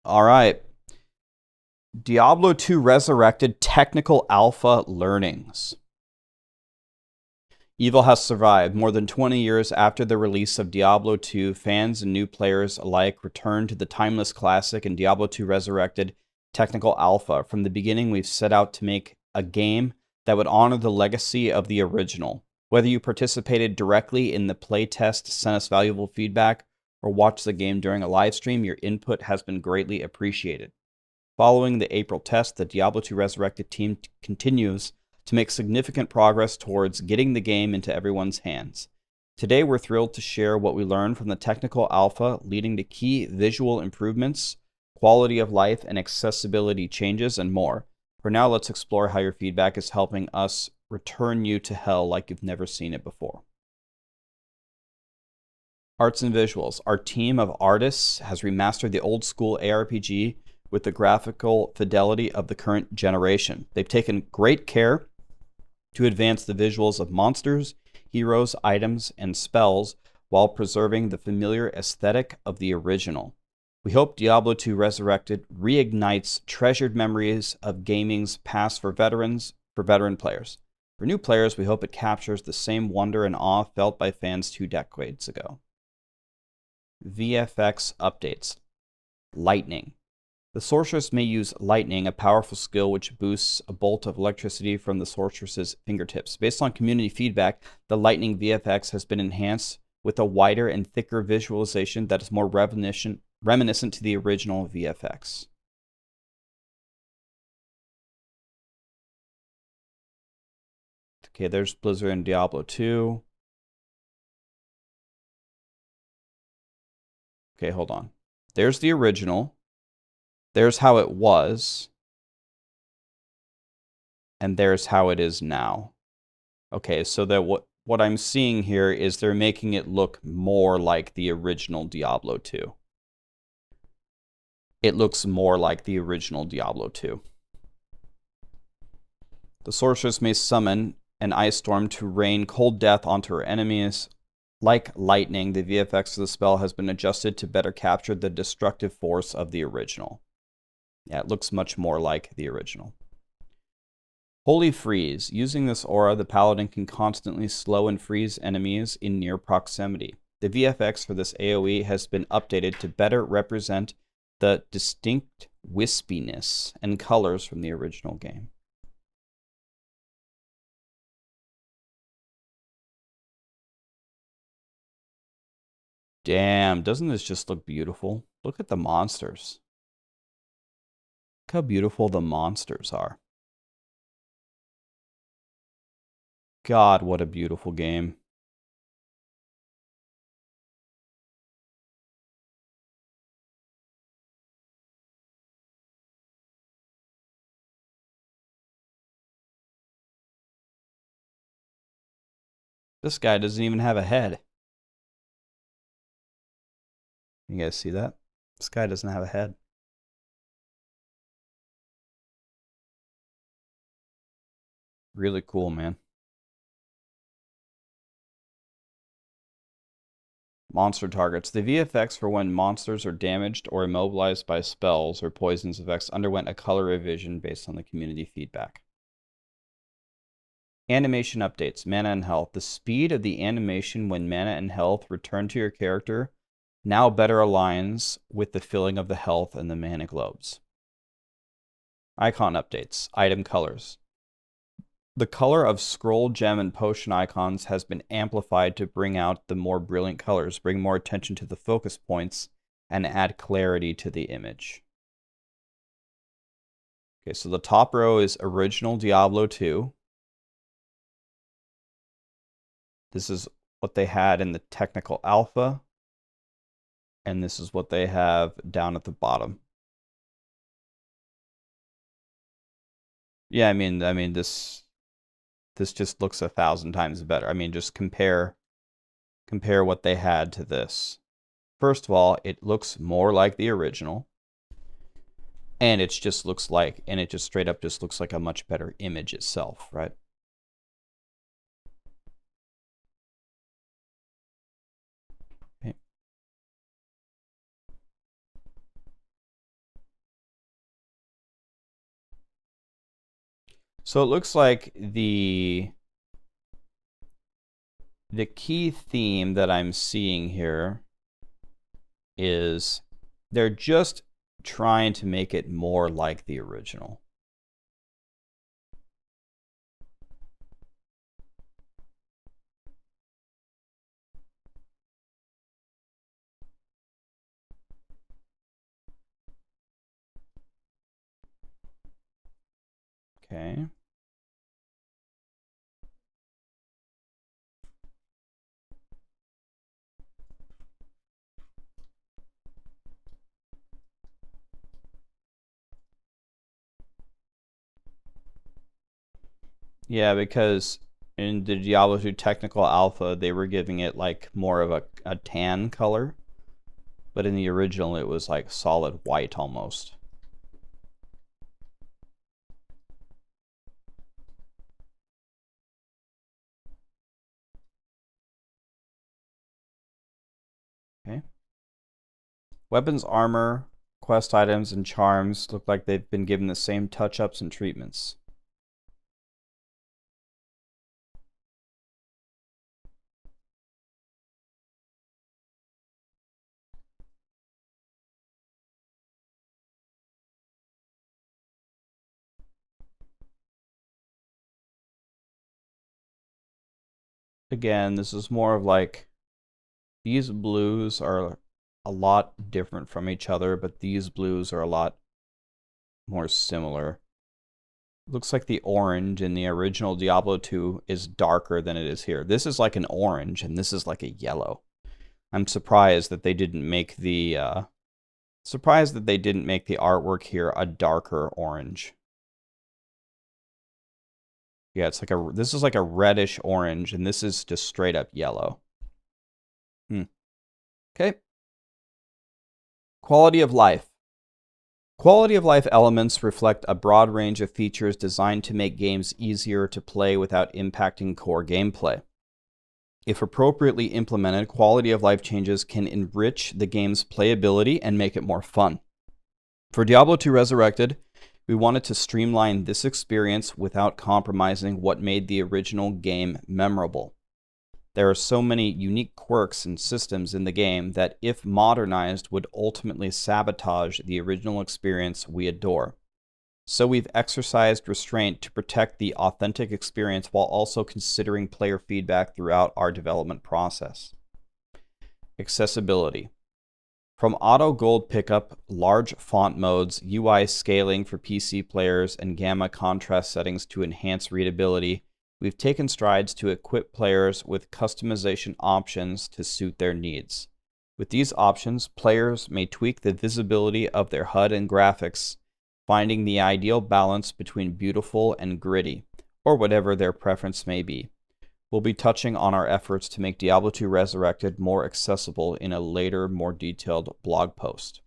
All right. Diablo 2 Resurrected Technical Alpha Learnings. Evil has survived. More than 20 years after the release of Diablo 2, fans and new players alike return to the timeless classic in Diablo 2 Resurrected Technical Alpha. From the beginning, we've set out to make a game that would honor the legacy of the original. Whether you participated directly in the playtest, sent us valuable feedback, or watched the game during a live stream, your input has been greatly appreciated. Following the April test, the Diablo 2 Resurrected team continues to make significant progress towards getting the game into everyone's hands. Today, we're thrilled to share what we learned from the technical alpha, leading to key visual improvements, quality of life, and accessibility changes, and more. For now, let's explore how your feedback is helping us return you to hell like you've never seen it before. Arts and visuals. Our team of artists has remastered the old school ARPG with the graphical fidelity of the current generation. They've taken great care to advance the visuals of monsters, heroes, items, and spells while preserving the familiar aesthetic of the original. We hope Diablo 2 Resurrected reignites treasured memories of gaming's past for veteran players. For new players, we hope it captures the same wonder and awe felt by fans 2 decades ago. VFX updates. Lightning. The sorceress may use lightning, a powerful skill which boosts a bolt of electricity from the sorceress's fingertips. Based on community feedback, the lightning VFX has been enhanced with a wider and thicker visualization that is more reminiscent to the original VFX. Okay, there's Blizzard and Diablo 2. Okay, hold on. There's the original. There's how it was. And there's how it is now. Okay, so that what I'm seeing here is they're making it look more like the original Diablo 2. It looks more like the original Diablo 2. The sorceress may summon an ice storm to rain cold death onto her enemies. Like lightning, the VFX of the spell has been adjusted to better capture the destructive force of the original. Yeah, it looks much more like the original. Holy Freeze. Using this aura, the paladin can constantly slow and freeze enemies in near proximity. The VFX for this AoE has been updated to better represent the distinct wispiness and colors from the original game. Damn, doesn't this just look beautiful? Look at the monsters. Look how beautiful the monsters are. God, what a beautiful game. This guy doesn't even have a head. You guys see that? This guy doesn't have a head. Really cool, man. Monster targets. The VFX for when monsters are damaged or immobilized by spells or poisons effects underwent a color revision based on the community feedback. Animation updates. Mana and health. The speed of the animation when mana and health return to your character now better aligns with the filling of the health and the mana globes. Icon updates. Item colors. The color of scroll, gem, and potion icons has been amplified to bring out the more brilliant colors, bring more attention to the focus points, and add clarity to the image. Okay, so the top row is original Diablo 2. This is what they had in the technical alpha. And this is what they have down at the bottom. Yeah, I mean this just looks 1,000 times better. I mean, just compare what they had to this. First of all, it looks more like the original. And it just looks like, and it just straight up just looks like a much better image itself, right? Okay. So it looks like the key theme that I'm seeing here is they're just trying to make it more like the original. Okay. Yeah, because in the Diablo 2 technical alpha, they were giving it like more of a tan color. But in the original, it was like solid white almost. Okay. Weapons, armor, quest items, and charms look like they've been given the same touch-ups and treatments. Again, this is more of like, these blues are a lot different from each other, but these blues are a lot more similar. Looks like the orange in the original Diablo 2 is darker than it is here. This is like an orange, and this is like a yellow. I'm surprised that they didn't make the artwork here a darker orange. Yeah, it's like this is like a reddish orange, and this is just straight up yellow. Okay. Quality of life. Quality of life elements reflect a broad range of features designed to make games easier to play without impacting core gameplay. If appropriately implemented, quality of life changes can enrich the game's playability and make it more fun. For Diablo 2 Resurrected, we wanted to streamline this experience without compromising what made the original game memorable. There are so many unique quirks and systems in the game that, if modernized, would ultimately sabotage the original experience we adore. So we've exercised restraint to protect the authentic experience while also considering player feedback throughout our development process. Accessibility. From auto gold pickup, large font modes, UI scaling for PC players, and gamma contrast settings to enhance readability, we've taken strides to equip players with customization options to suit their needs. With these options, players may tweak the visibility of their HUD and graphics, finding the ideal balance between beautiful and gritty, or whatever their preference may be. We'll be touching on our efforts to make Diablo 2 Resurrected more accessible in a later, more detailed blog post.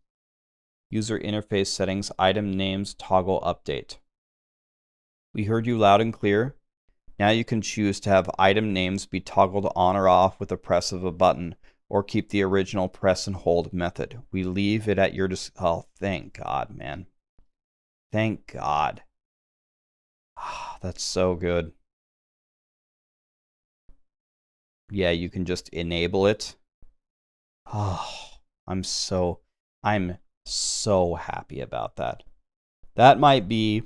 User interface settings, item names, toggle update. We heard you loud and clear. Now you can choose to have item names be toggled on or off with the press of a button, or keep the original press and hold method. We leave it at your oh, thank God, man. Thank God. That's so good. Yeah, you can just enable it. Oh, I'm so happy about that. That might be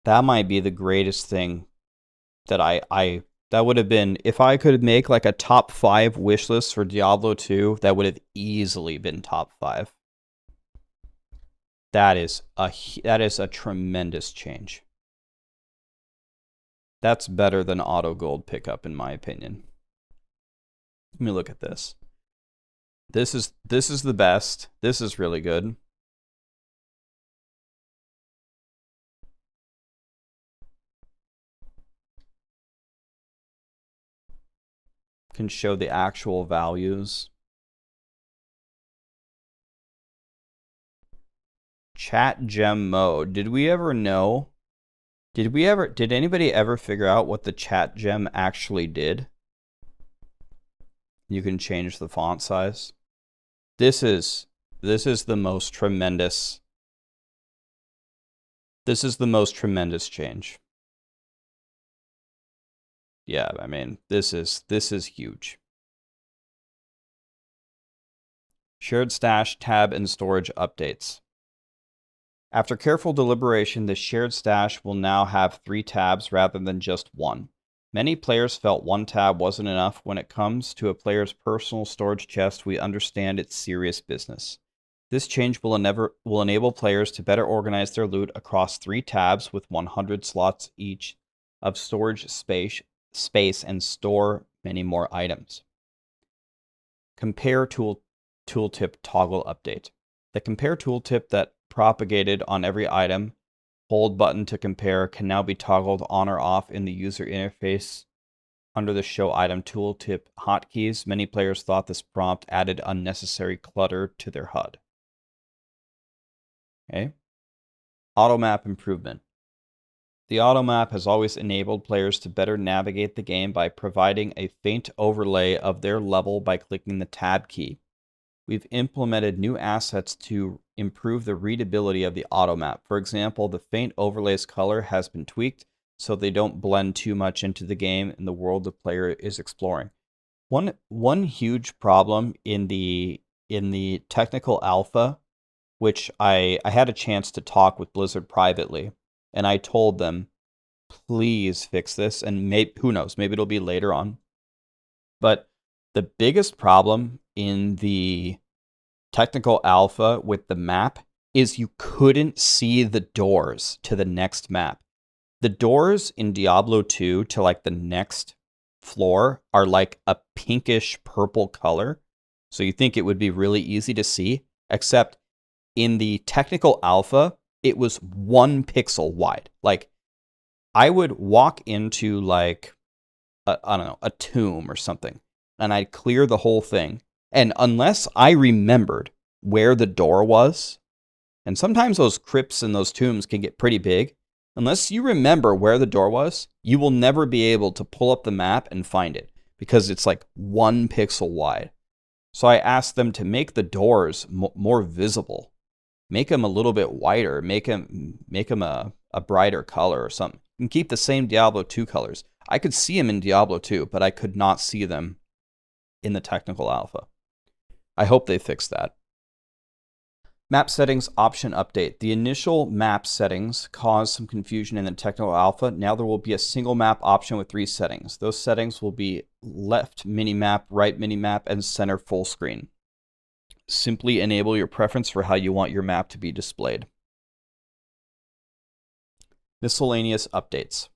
the greatest thing that that would have been, if I could make like a top 5 wish list for Diablo 2, that would have easily been top 5. That is a tremendous change. That's better than auto gold pickup, in my opinion. Let me look at this. This is the best. This is really good. Can show the actual values. Chat gem mode. Did we ever know? Did anybody ever figure out what the chat gem actually did? You can change the font size. This is the most tremendous This is the most tremendous change. Yeah, I mean, this is huge. Shared stash, tab, and storage updates. After careful deliberation, the shared stash will now have 3 tabs rather than just 1. Many players felt 1 tab wasn't enough. When it comes to a player's personal storage chest, we understand it's serious business. This change will enable players to better organize their loot across 3 tabs with 100 slots each of storage space and store many more items. Compare tooltip toggle update. The compare tooltip that propagated on every item, hold button to compare, can now be toggled on or off in the user interface under the show item tooltip hotkeys. Many players thought this prompt added unnecessary clutter to their HUD. Okay. Automap improvement. The automap has always enabled players to better navigate the game by providing a faint overlay of their level by clicking the tab key. We've implemented new assets to improve the readability of the automap. For example, the faint overlay's color has been tweaked so they don't blend too much into the game and the world the player is exploring. One huge problem in the technical alpha, which I had a chance to talk with Blizzard privately, and I told them, please fix this, and who knows, maybe it'll be later on. But the biggest problem in the technical alpha with the map is you couldn't see the doors to the next map. The doors in Diablo 2 to like the next floor are like a pinkish purple color. So you think it would be really easy to see, except in the technical alpha, it was 1 pixel wide. Like I would walk into like, I don't know, a tomb or something, and I'd clear the whole thing. And unless I remembered where the door was, and sometimes those crypts and those tombs can get pretty big, unless you remember where the door was, you will never be able to pull up the map and find it because it's like 1 pixel wide. So I asked them to make the doors more visible, make them a little bit whiter, make them a brighter color or something, and keep the same Diablo 2 colors. I could see them in Diablo 2, but I could not see them in the technical alpha. I hope they fix that. Map settings option update. The initial map settings caused some confusion in the technical alpha. Now there will be a single map option with 3 settings. Those settings will be left minimap, right minimap, and center full screen. Simply enable your preference for how you want your map to be displayed. Miscellaneous updates.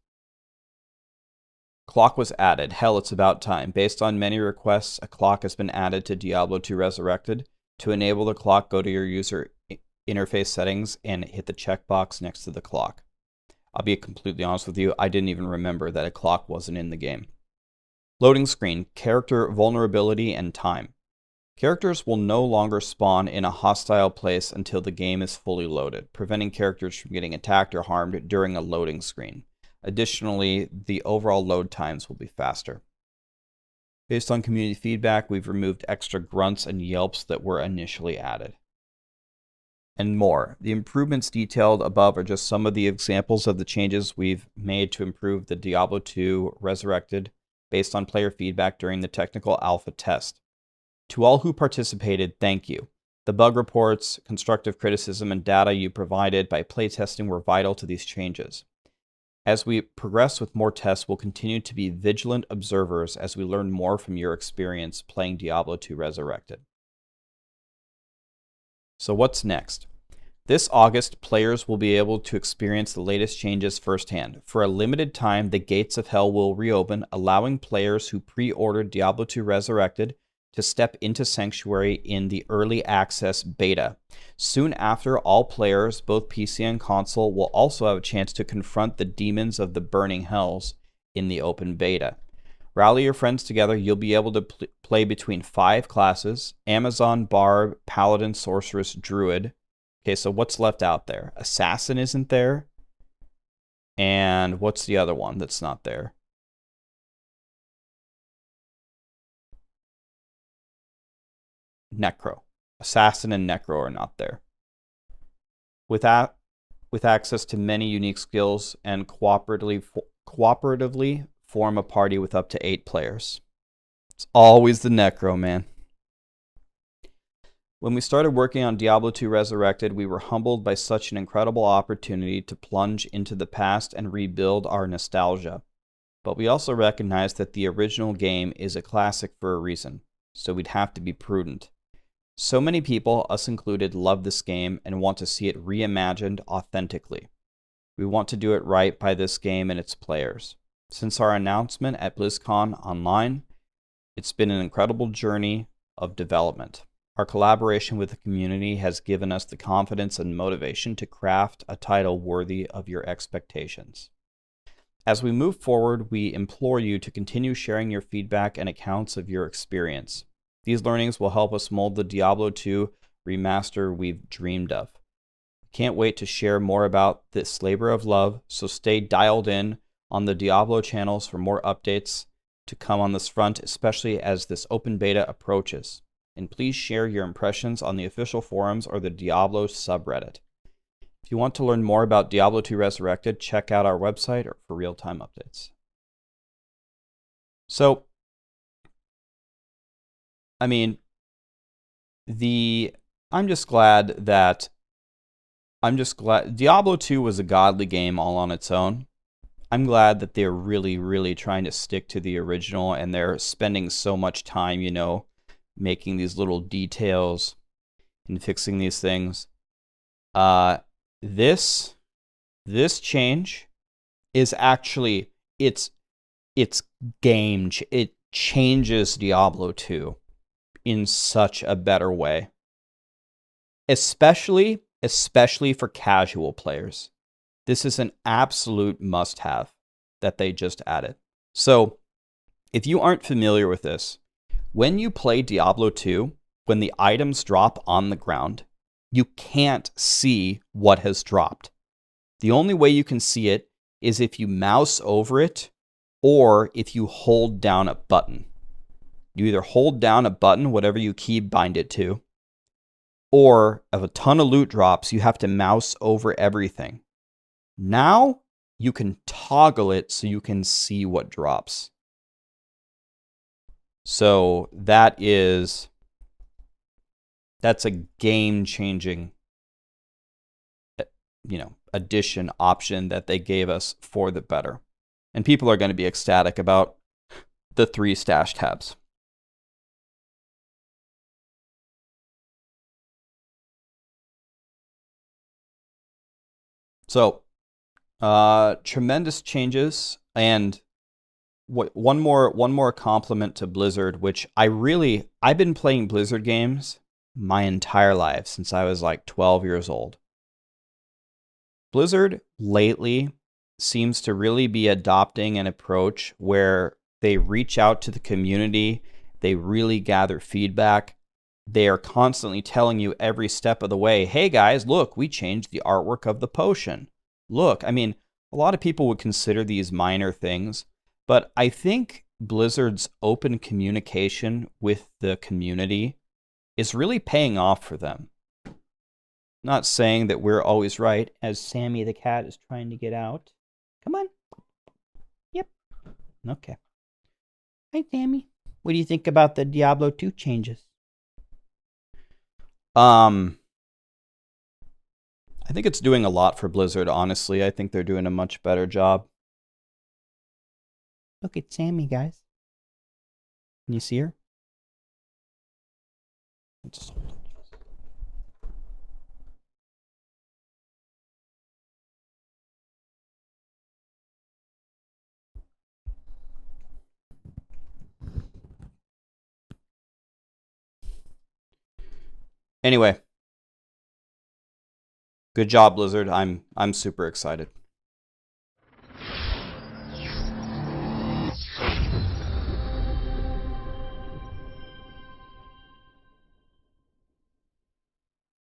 Clock was added. Hell, it's about time. Based on many requests, a clock has been added to Diablo 2 Resurrected. To enable the clock, go to your user interface settings and hit the checkbox next to the clock. I'll be completely honest with you, I didn't even remember that a clock wasn't in the game. Loading screen, character vulnerability and time. Characters will no longer spawn in a hostile place until the game is fully loaded, preventing characters from getting attacked or harmed during a loading screen. Additionally, the overall load times will be faster. Based on community feedback, we've removed extra grunts and yelps that were initially added. And more. The improvements detailed above are just some of the examples of the changes we've made to improve the Diablo 2 Resurrected based on player feedback during the technical alpha test. To all who participated, thank you. The bug reports, constructive criticism, and data you provided by playtesting were vital to these changes. As we progress with more tests, we'll continue to be vigilant observers as we learn more from your experience playing Diablo 2 Resurrected. So what's next? This August, players will be able to experience the latest changes firsthand. For a limited time, the gates of hell will reopen, allowing players who pre-ordered Diablo 2 Resurrected to step into Sanctuary in the early access beta. Soon after, all players, both PC and console, will also have a chance to confront the demons of the burning hells in the open beta. Rally your friends together. You'll be able to play between 5 classes: Amazon, Barb, Paladin, Sorceress, Druid. Okay, so what's left out there? Assassin isn't there. And what's the other one that's not there? Necro. Assassin and Necro are not there. With that, with access to many unique skills, and cooperatively form a party with up to 8 players. It's always the Necro, man. When we started working on Diablo 2 Resurrected, we were humbled by such an incredible opportunity to plunge into the past and rebuild our nostalgia. But we also recognized that the original game is a classic for a reason, so we'd have to be prudent. So many people, us included, love this game and want to see it reimagined authentically. We want to do it right by this game and its players. Since our announcement at BlizzCon Online, it's been an incredible journey of development. Our collaboration with the community has given us the confidence and motivation to craft a title worthy of your expectations. As we move forward, we implore you to continue sharing your feedback and accounts of your experience. These learnings will help us mold the Diablo 2 remaster we've dreamed of. Can't wait to share more about this labor of love, so stay dialed in on the Diablo channels for more updates to come on this front, especially as this open beta approaches. And please share your impressions on the official forums or the Diablo subreddit. If you want to learn more about Diablo 2 Resurrected, check out our website for real-time updates. So, I mean, I'm just glad Diablo 2 was a godly game all on its own. I'm glad that they're really, really trying to stick to the original, and they're spending so much time, you know, making these little details and fixing these things. This change is actually, it changes Diablo 2 in such a better way. Especially for casual players. This is an absolute must-have that they just added. So, if you aren't familiar with this, when you play Diablo 2, when the items drop on the ground, you can't see what has dropped. The only way you can see it is if you mouse over it or if you hold down a button. You either hold down a button, whatever you key bind it to, or if a ton of loot drops, you have to mouse over everything. Now you can toggle it so you can see what drops. So that's a game-changing, addition option that they gave us for the better. And people are going to be ecstatic about the 3 stash tabs. So, tremendous changes, and one more compliment to Blizzard, which I've been playing Blizzard games my entire life since I was like 12 years old. Blizzard lately seems to really be adopting an approach where they reach out to the community, they really gather feedback. They are constantly telling you every step of the way, hey guys, look, we changed the artwork of the potion. Look, I mean, a lot of people would consider these minor things, but I think Blizzard's open communication with the community is really paying off for them. Not saying that we're always right, as Sammy the cat is trying to get out. Come on. Yep. Okay. Hi, Sammy. What do you think about the Diablo 2 changes? I think it's doing a lot for Blizzard, honestly. I think they're doing a much better job. Look at Sammy, guys. Can you see her? Just hold it. Anyway, good job, Blizzard. I'm super excited.